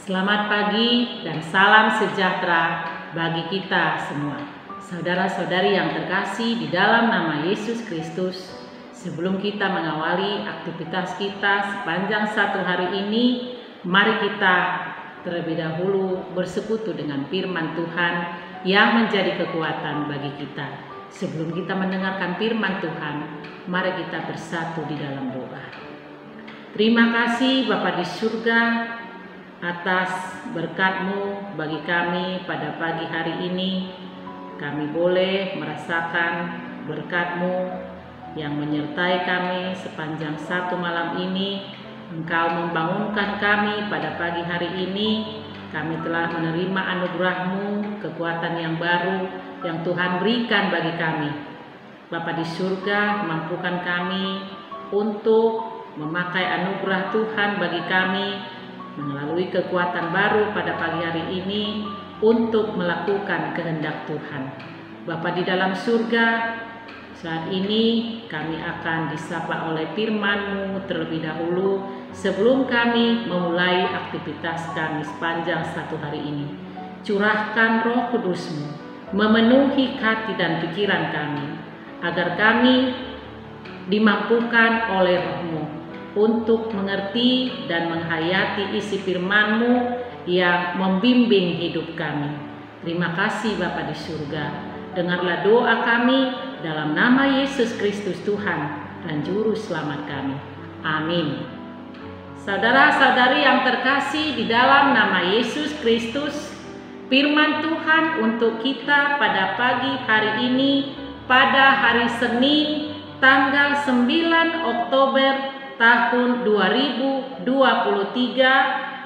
Selamat pagi dan salam sejahtera bagi kita semua. Saudara-saudari yang terkasih di dalam nama Yesus Kristus, sebelum kita mengawali aktivitas kita sepanjang satu hari ini, mari kita terlebih dahulu bersekutu dengan firman Tuhan yang menjadi kekuatan bagi kita. Sebelum kita mendengarkan firman Tuhan, mari kita bersatu di dalam doa. Terima kasih Bapa di surga atas berkat-Mu bagi kami pada pagi hari ini. Kami boleh merasakan berkat-Mu yang menyertai kami sepanjang satu malam ini. Engkau membangunkan kami pada pagi hari ini. Kami telah menerima anugerah-Mu, kekuatan yang baru yang Tuhan berikan bagi kami. Bapa di surga, mampukan kami untuk memakai anugerah Tuhan bagi kami melalui kekuatan baru pada pagi hari ini untuk melakukan kehendak Tuhan. Bapa di dalam surga, saat ini kami akan disapa oleh firman-Mu terlebih dahulu sebelum kami memulai aktivitas kami sepanjang satu hari ini. Curahkan Roh Kudus-Mu memenuhi hati dan pikiran kami, agar kami dimampukan oleh Roh-Mu untuk mengerti dan menghayati isi firman-Mu yang membimbing hidup kami. Terima kasih Bapa di surga. Dengarlah doa kami dalam nama Yesus Kristus Tuhan dan Juru Selamat kami. Amin. Saudara-saudari yang terkasih di dalam nama Yesus Kristus, firman Tuhan untuk kita pada pagi hari ini, pada hari Senin tanggal 9 Oktober tahun 2023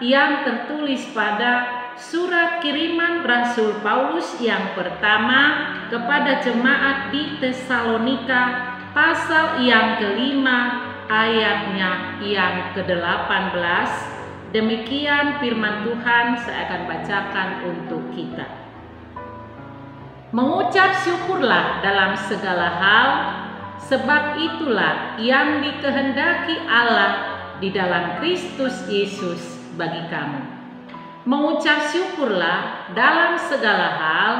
yang tertulis pada surat kiriman Rasul Paulus yang pertama kepada jemaat di Tesalonika pasal yang kelima ayatnya yang ke-18. Demikian firman Tuhan saya akan bacakan untuk kita. Mengucap syukurlah dalam segala hal, sebab itulah yang dikehendaki Allah di dalam Kristus Yesus bagi kamu. Mengucap syukurlah dalam segala hal,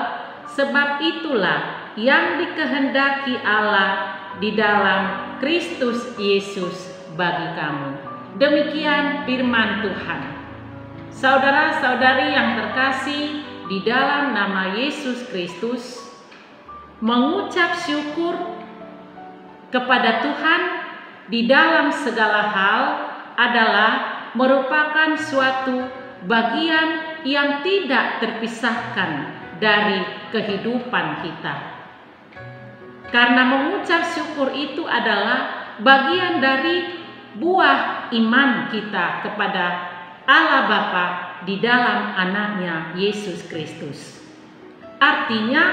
sebab itulah yang dikehendaki Allah di dalam Kristus Yesus bagi kamu. Demikian firman Tuhan. Saudara-saudari yang terkasih di dalam nama Yesus Kristus, mengucap syukur kepada Tuhan di dalam segala hal adalah merupakan suatu bagian yang tidak terpisahkan dari kehidupan kita. Karena mengucap syukur itu adalah bagian dari buah iman kita kepada Allah Bapa di dalam anaknya Yesus Kristus. Artinya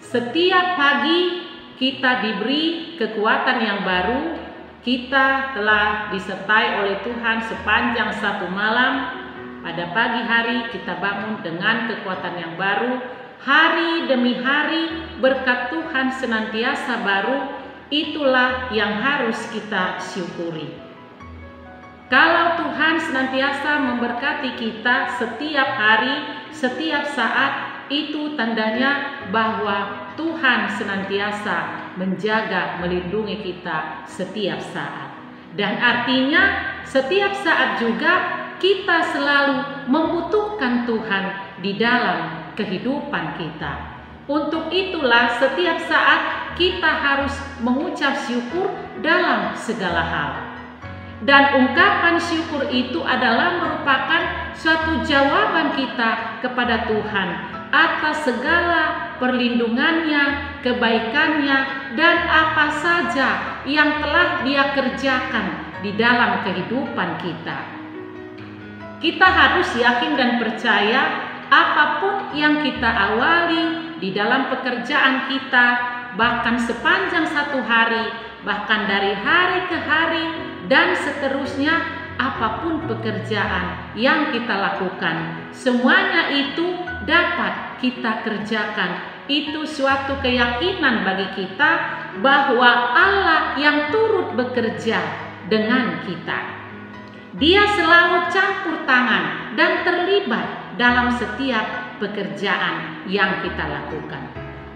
setiap pagi kita diberi kekuatan yang baru, kita telah disertai oleh Tuhan sepanjang satu malam. Pada pagi hari kita bangun dengan kekuatan yang baru, hari demi hari berkat Tuhan senantiasa baru, itulah yang harus kita syukuri. Kalau Tuhan senantiasa memberkati kita setiap hari, setiap saat, itu tandanya bahwa Tuhan senantiasa menjaga, melindungi kita setiap saat. Dan artinya setiap saat juga kita selalu membutuhkan Tuhan di dalam kehidupan kita. Untuk itulah setiap saat kita harus mengucap syukur dalam segala hal. Dan ungkapan syukur itu adalah merupakan suatu jawaban kita kepada Tuhan atas segala perlindungannya, kebaikannya, dan apa saja yang telah Dia kerjakan di dalam kehidupan kita. Kita harus yakin dan percaya apapun yang kita awali di dalam pekerjaan kita, bahkan sepanjang satu hari, bahkan dari hari ke hari, dan seterusnya, apapun pekerjaan yang kita lakukan, semuanya itu dapat kita kerjakan. Itu suatu keyakinan bagi kita bahwa Allah yang turut bekerja dengan kita. Dia selalu campur tangan dan terlibat dalam setiap pekerjaan yang kita lakukan.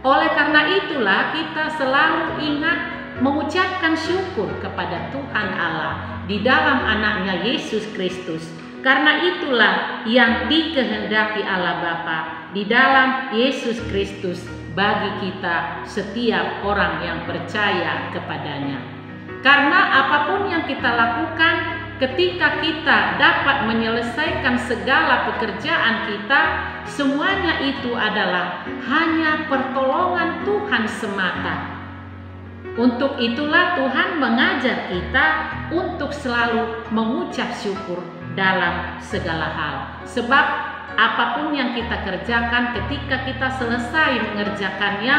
Oleh karena itulah kita selalu ingat mengucapkan syukur kepada Tuhan Allah di dalam anaknya Yesus Kristus. Karena itulah yang dikehendaki Allah Bapa di dalam Yesus Kristus bagi kita setiap orang yang percaya kepadanya. Karena apapun yang kita lakukan, ketika kita dapat menyelesaikan segala pekerjaan kita, semuanya itu adalah hanya pertolongan Tuhan semata. Untuk itulah Tuhan mengajar kita untuk selalu mengucap syukur dalam segala hal. Sebab apapun yang kita kerjakan, ketika kita selesai mengerjakannya,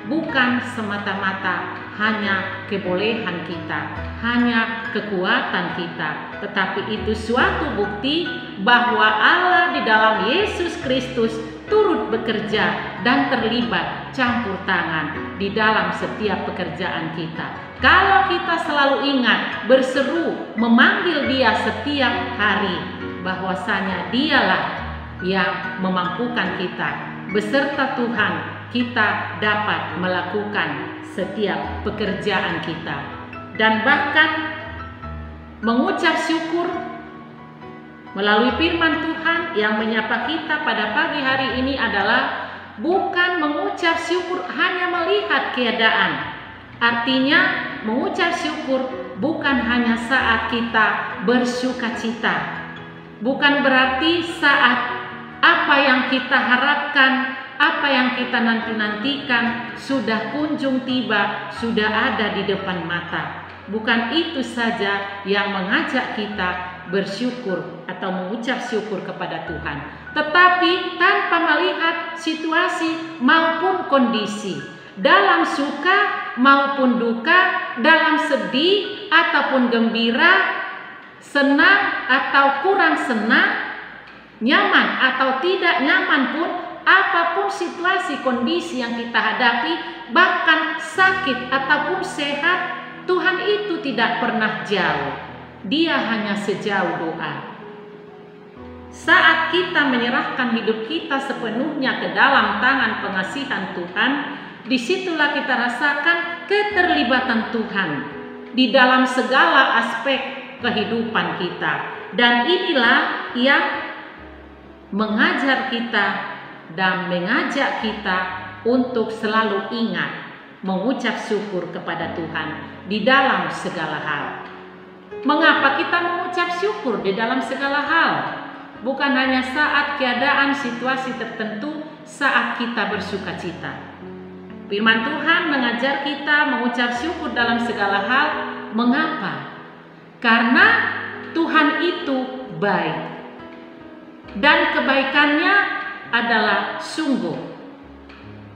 bukan semata-mata hanya kebolehan kita, hanya kekuatan kita, tetapi itu suatu bukti bahwa Allah di dalam Yesus Kristus turut bekerja dan terlibat campur tangan di dalam setiap pekerjaan kita. Kalau kita selalu ingat berseru memanggil Dia setiap hari, bahwasanya Dialah yang memampukan kita, beserta Tuhan kita dapat melakukan setiap pekerjaan kita. Dan bahkan mengucap syukur melalui firman Tuhan yang menyapa kita pada pagi hari ini adalah bukan mengucap syukur hanya melihat keadaan. Artinya mengucap syukur bukan hanya saat kita bersuka cita. Bukan berarti saat apa yang kita harapkan, apa yang kita nanti-nantikan sudah kunjung tiba, sudah ada di depan mata. Bukan itu saja yang mengajak kita bersyukur atau mengucap syukur kepada Tuhan, tetapi tanpa melihat situasi maupun kondisi, dalam suka maupun duka, dalam sedih ataupun gembira, senang atau kurang senang, nyaman atau tidak nyaman pun, apapun situasi kondisi yang kita hadapi, bahkan sakit ataupun sehat, Tuhan itu tidak pernah jauh. Dia hanya sejauh doa. Saat kita menyerahkan hidup kita sepenuhnya ke dalam tangan pengasihan Tuhan, disitulah kita rasakan keterlibatan Tuhan di dalam segala aspek kehidupan kita. Dan inilah yang mengajar kita dan mengajak kita untuk selalu ingat mengucap syukur kepada Tuhan di dalam segala hal. Mengapa kita mengucap syukur di dalam segala hal? Bukan hanya saat keadaan situasi tertentu, saat kita bersuka cita. Firman Tuhan mengajar kita mengucap syukur dalam segala hal. Mengapa? Karena Tuhan itu baik. Dan kebaikannya adalah sungguh.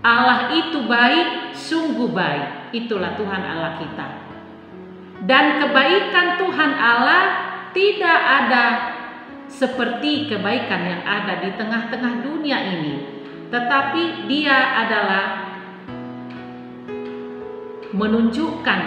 Allah itu baik, sungguh baik. Itulah Tuhan Allah kita. Dan kebaikan Tuhan Allah tidak ada seperti kebaikan yang ada di tengah-tengah dunia ini. Tetapi Dia adalah menunjukkan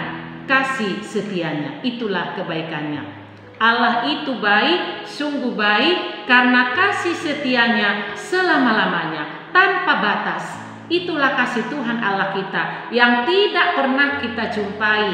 kasih setianya. Itulah kebaikannya. Allah itu baik, sungguh baik, karena kasih setianya selama-lamanya, tanpa batas. Itulah kasih Tuhan Allah kita yang tidak pernah kita jumpai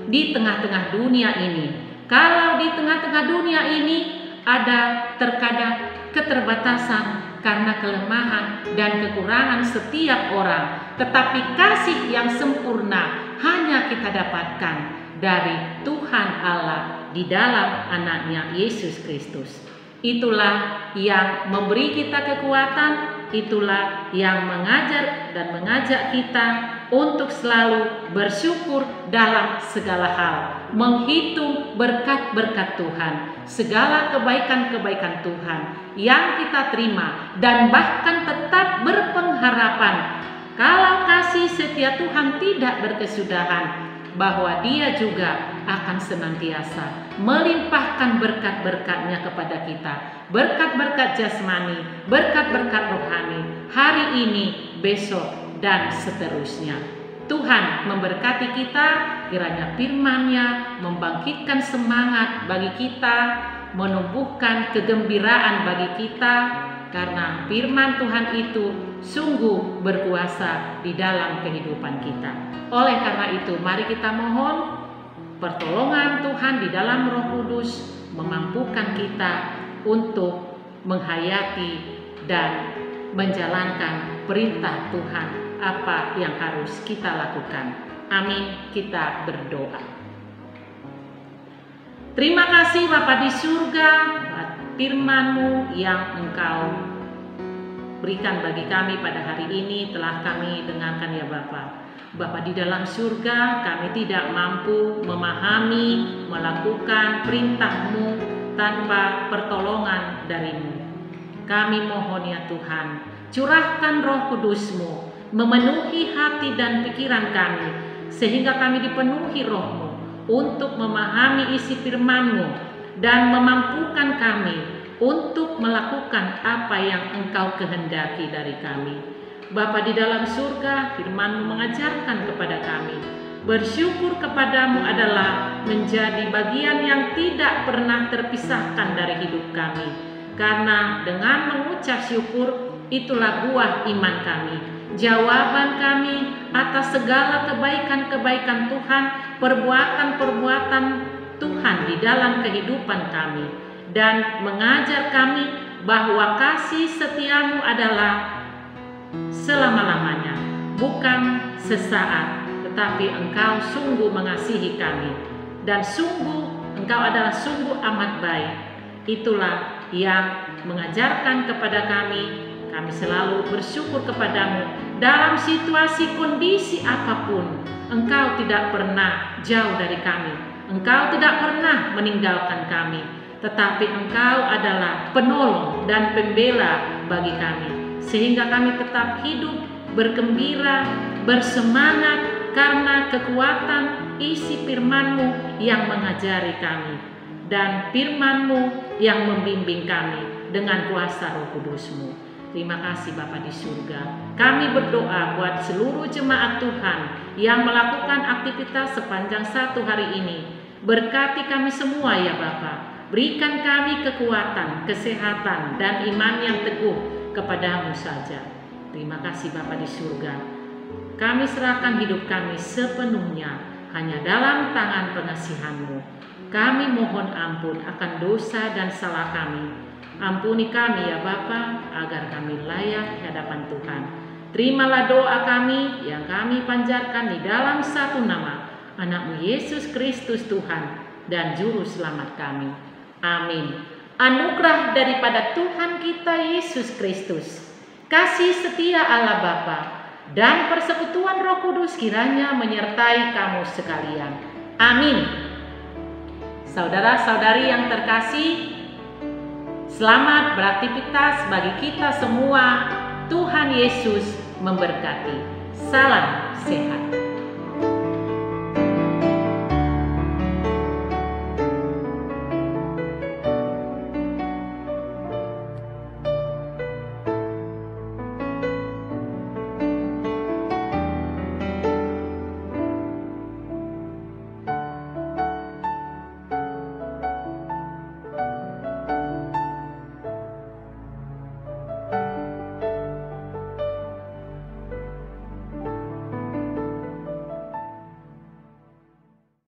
di tengah-tengah dunia ini. Kalau di tengah-tengah dunia ini ada terkadang keterbatasan karena kelemahan dan kekurangan setiap orang, tetapi kasih yang sempurna hanya kita dapatkan dari Tuhan Allah di dalam anaknya Yesus Kristus. Itulah yang memberi kita kekuatan, itulah yang mengajar dan mengajak kita untuk selalu bersyukur dalam segala hal, menghitung berkat-berkat Tuhan, segala kebaikan-kebaikan Tuhan yang kita terima, dan bahkan tetap berpengharapan kalau kasih setia Tuhan tidak berkesudahan, bahwa Dia juga akan senantiasa melimpahkan berkat-berkatnya kepada kita, berkat-berkat jasmani, berkat-berkat rohani, hari ini, besok, dan seterusnya. Tuhan memberkati kita, kiranya firman-Nya membangkitkan semangat bagi kita, menumbuhkan kegembiraan bagi kita, karena firman Tuhan itu sungguh berkuasa di dalam kehidupan kita. Oleh karena itu, mari kita mohon pertolongan Tuhan di dalam Roh Kudus memampukan kita untuk menghayati dan menjalankan perintah Tuhan apa yang harus kita lakukan. Amin. Kita berdoa. Terima kasih Bapa di surga, firman-Mu yang Engkau berikan bagi kami pada hari ini telah kami dengarkan ya Bapa. Bapa di dalam surga, kami tidak mampu memahami, melakukan perintah-Mu tanpa pertolongan dari-Mu. Kami mohon ya Tuhan, curahkan Roh Kudus-Mu, memenuhi hati dan pikiran kami, sehingga kami dipenuhi Roh-Mu untuk memahami isi firman-Mu dan memampukan kami untuk melakukan apa yang Engkau kehendaki dari kami. Bapa di dalam surga, firman-Mu mengajarkan kepada kami, bersyukur kepadamu adalah menjadi bagian yang tidak pernah terpisahkan dari hidup kami. Karena dengan mengucap syukur, itulah buah iman kami, jawaban kami atas segala kebaikan-kebaikan Tuhan, perbuatan-perbuatan Tuhan di dalam kehidupan kami, dan mengajar kami bahwa kasih setia-Mu adalah selama-lamanya, bukan sesaat, tetapi Engkau sungguh mengasihi kami, dan sungguh Engkau adalah sungguh amat baik. Itulah yang mengajarkan kepada kami selalu bersyukur kepadamu dalam situasi kondisi apapun. Engkau tidak pernah jauh dari kami, Engkau tidak pernah meninggalkan kami, tetapi Engkau adalah penolong dan pembela bagi kami, sehingga kami tetap hidup, bergembira, bersemangat karena kekuatan isi firman-Mu yang mengajari kami, dan firman-Mu yang membimbing kami dengan kuasa Roh Kudus-Mu. Terima kasih Bapa di surga. Kami berdoa buat seluruh jemaat Tuhan yang melakukan aktivitas sepanjang satu hari ini. Berkati kami semua ya Bapa. Berikan kami kekuatan, kesehatan, dan iman yang teguh kepadamu saja. Terima kasih Bapa di surga. Kami serahkan hidup kami sepenuhnya hanya dalam tangan pengasihan-Mu. Kami mohon ampun akan dosa dan salah kami. Ampuni kami ya Bapa, agar kami layak di hadapan Tuhan. Terimalah doa kami yang kami panjatkan di dalam satu nama, Anak-Mu Yesus Kristus Tuhan dan Juru Selamat kami. Amin. Anugerah daripada Tuhan kita Yesus Kristus, kasih setia Allah Bapa, dan persekutuan Roh Kudus kiranya menyertai kamu sekalian. Amin. Saudara-saudari yang terkasih, selamat beraktivitas bagi kita semua. Tuhan Yesus memberkati. Salam sehat.